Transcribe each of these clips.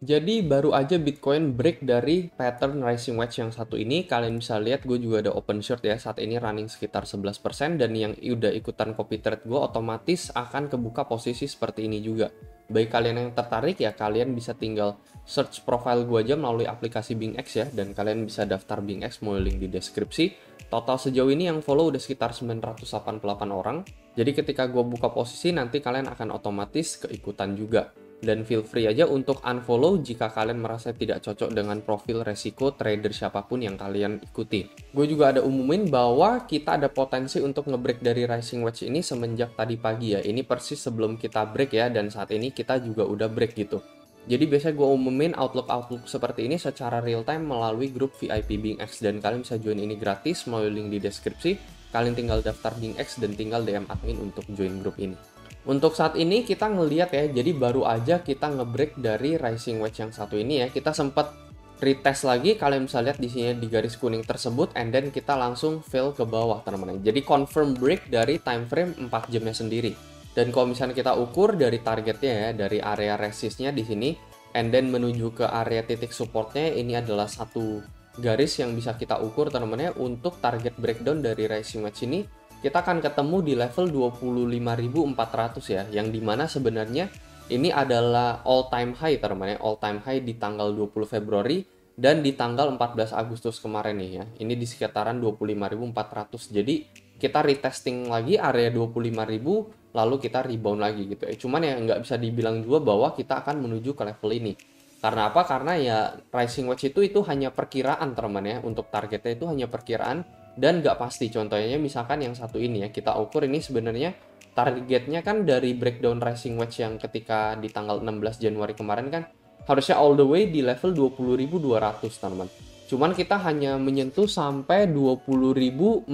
Jadi baru aja Bitcoin break dari pattern rising wedge yang satu ini. Kalian bisa lihat gue juga ada open short ya. Saat ini running sekitar 11% dan yang udah ikutan copy trade gue otomatis akan kebuka posisi seperti ini juga. Bagi kalian yang tertarik ya kalian bisa tinggal search profile gue aja melalui aplikasi BingX ya. Dan kalian bisa daftar BingX melalui link di deskripsi. Total sejauh ini yang follow udah sekitar 988 orang. Jadi ketika gue buka posisi nanti kalian akan otomatis keikutan juga. Dan feel free aja untuk unfollow jika kalian merasa tidak cocok dengan profil resiko trader siapapun yang kalian ikuti. Gue juga ada umumin bahwa kita ada potensi untuk ngebreak dari rising wedge ini semenjak tadi pagi ya. Ini persis sebelum kita break ya, dan saat ini kita juga udah break gitu. Jadi biasanya gue umumin outlook seperti ini secara real time melalui grup VIP BingX, dan kalian bisa join ini gratis melalui link di deskripsi. Kalian tinggal daftar BingX dan tinggal DM admin untuk join grup ini. Untuk saat ini kita ngelihat ya, jadi baru aja kita ngebreak dari rising wedge yang satu ini ya. Kita sempat retest lagi, kalian bisa lihat di sini di garis kuning tersebut, and then kita langsung fail ke bawah teman-teman. Jadi confirm break dari time frame 4 jamnya sendiri. Dan kalau misalnya kita ukur dari targetnya ya, dari area resistnya di sini, and then menuju ke area titik supportnya, ini adalah satu garis yang bisa kita ukur teman-teman ya. Untuk target breakdown dari rising wedge ini kita akan ketemu di level 25.400 ya, yang dimana sebenarnya ini adalah all time high teman-teman ya, all time high di tanggal 20 Februari dan di tanggal 14 Agustus kemarin nih ya. Ini di sekitaran 25.400. Jadi kita retesting lagi area 25.000 lalu kita rebound lagi gitu ya. Cuman ya nggak bisa dibilang juga bahwa kita akan menuju ke level ini. Karena apa? Karena ya rising wedge itu hanya perkiraan teman-teman ya. Untuk targetnya itu hanya perkiraan dan nggak pasti. Contohnya misalkan yang satu ini ya, kita ukur ini sebenarnya targetnya kan dari breakdown rising wedge yang ketika di tanggal 16 Januari kemarin kan harusnya all the way di level 20.200 teman-teman. Cuman kita hanya menyentuh sampai 20.400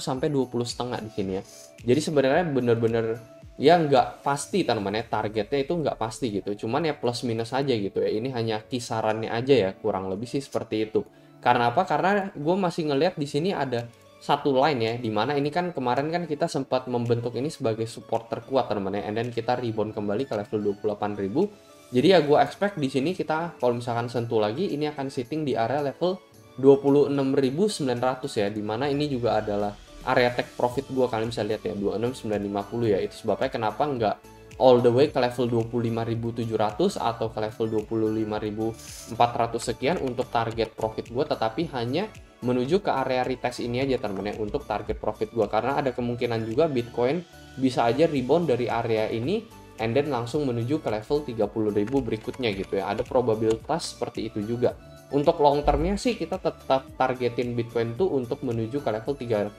sampai 20 setengah di sini ya. Jadi sebenarnya bener-bener ya nggak pasti teman-teman ya, targetnya itu nggak pasti gitu. Cuman ya plus minus aja gitu ya. Ini hanya kisarannya aja ya, kurang lebih sih seperti itu. Karena apa? Karena gue masih ngelihat di sini ada satu line ya, dimana ini kan kemarin kan kita sempat membentuk ini sebagai support terkuat teman-teman ya, and then kita rebound kembali ke level 28.000. Jadi ya gue expect di sini kita kalau misalkan sentuh lagi ini akan sitting di area level 26.900 ya, dimana ini juga adalah area take profit gue, kalian bisa lihat ya 26.950 ya. Itu sebabnya kenapa nggak all the way ke level 25.700 atau ke level 25.400 sekian untuk target profit gue, tetapi hanya menuju ke area retest ini aja teman-teman ya untuk target profit gue. Karena ada kemungkinan juga Bitcoin bisa aja rebound dari area ini and then langsung menuju ke level 30.000 berikutnya gitu ya. Ada probabilitas seperti itu juga. Untuk long termnya sih kita tetap targetin Bitcoin tuh untuk menuju ke level 30.000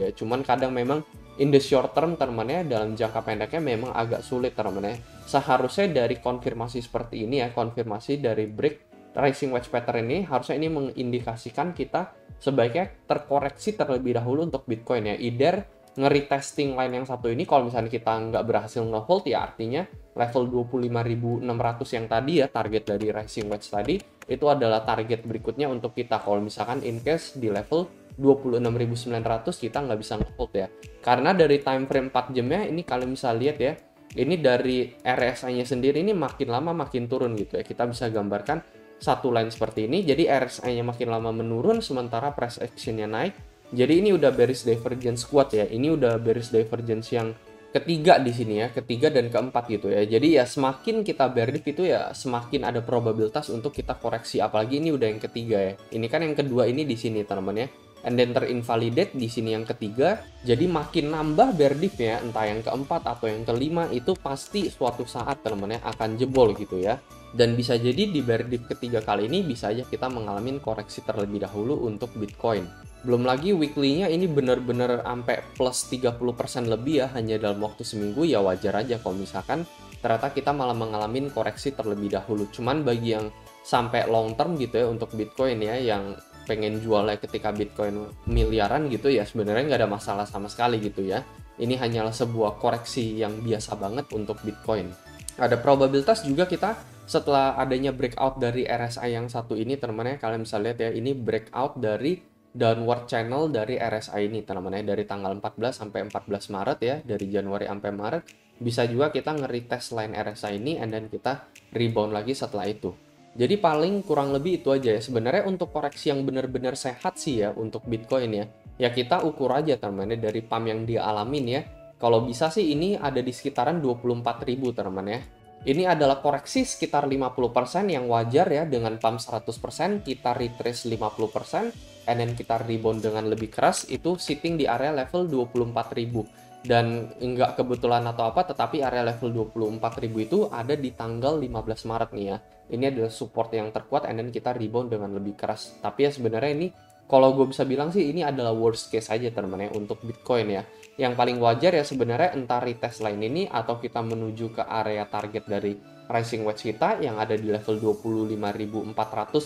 ya. Cuman kadang memang in the short term teman-teman ya, dalam jangka pendeknya memang agak sulit teman-teman ya. Seharusnya dari konfirmasi seperti ini ya, konfirmasi dari break rising wedge pattern ini, harusnya ini mengindikasikan kita sebaiknya terkoreksi terlebih dahulu untuk Bitcoin ya. Either nge-retesting line yang satu ini, kalau misalnya kita nggak berhasil nge-hold ya artinya level 25.600 yang tadi ya, target dari rising wedge tadi, itu adalah target berikutnya untuk kita kalau misalkan in case di level 26.900 kita nggak bisa nge-hold ya. Karena dari time frame 4 jamnya ini kalian bisa lihat ya, ini dari RSI-nya sendiri ini makin lama makin turun gitu ya. Kita bisa gambarkan satu line seperti ini, jadi RSI-nya makin lama menurun sementara price action-nya naik. Jadi ini udah bearish divergence kuat ya. Ini udah bearish divergence yang ketiga di sini ya, ketiga dan keempat gitu ya. Jadi ya semakin kita bearish itu ya semakin ada probabilitas untuk kita koreksi, apalagi ini udah yang ketiga ya. Ini kan yang kedua ini di sini teman-teman ya. And then terinvalidate di sini yang ketiga. Jadi makin nambah bear dip ya, entah yang keempat atau yang kelima itu pasti suatu saat teman-teman ya akan jebol gitu ya. Dan bisa jadi di bear dip ketiga kali ini bisa aja kita mengalami koreksi terlebih dahulu untuk Bitcoin. Belum lagi weekly-nya ini benar-benar sampai plus 30% lebih ya hanya dalam waktu seminggu, ya wajar aja kalau misalkan ternyata kita malah mengalami koreksi terlebih dahulu. Cuman bagi yang sampai long term gitu ya untuk Bitcoin ya, yang pengen jualnya ketika Bitcoin miliaran gitu ya, sebenarnya nggak ada masalah sama sekali gitu ya. Ini hanyalah sebuah koreksi yang biasa banget untuk Bitcoin. Ada probabilitas juga kita setelah adanya breakout dari RSI yang satu ini teman-teman ya, kalian bisa lihat ya, ini breakout dari downward channel dari RSI ini teman-teman ya, dari tanggal 14 sampai 14 Maret ya, dari Januari sampai Maret bisa juga kita nge-retest line RSI ini and then kita rebound lagi setelah itu. Jadi paling kurang lebih itu aja ya. Sebenarnya untuk koreksi yang benar-benar sehat sih ya untuk Bitcoin ya. Ya kita ukur aja teman-teman dari pump yang dia alamin ya. Kalau bisa sih ini ada di sekitaran 24.000 teman-teman ya. Ini adalah koreksi sekitar 50% yang wajar ya, dengan pump 100%, kita retrace 50%, and then kita rebound dengan lebih keras, itu sitting di area level 24.000. Dan nggak kebetulan atau apa, tetapi area level 24.000 itu ada di tanggal 15 Maret nih ya. Ini adalah support yang terkuat, and then kita rebound dengan lebih keras. Tapi ya sebenarnya ini, kalau gue bisa bilang sih, ini adalah worst case aja teman-teman ya, untuk Bitcoin ya. Yang paling wajar ya sebenarnya entah retest line ini atau kita menuju ke area target dari rising wedge kita yang ada di level 25.400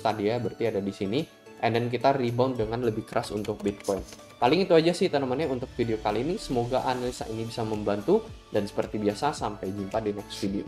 tadi ya, berarti ada di sini. And then kita rebound dengan lebih keras untuk Bitcoin. Paling itu aja sih teman-teman ya untuk video kali ini. Semoga analisa ini bisa membantu dan seperti biasa sampai jumpa di next video.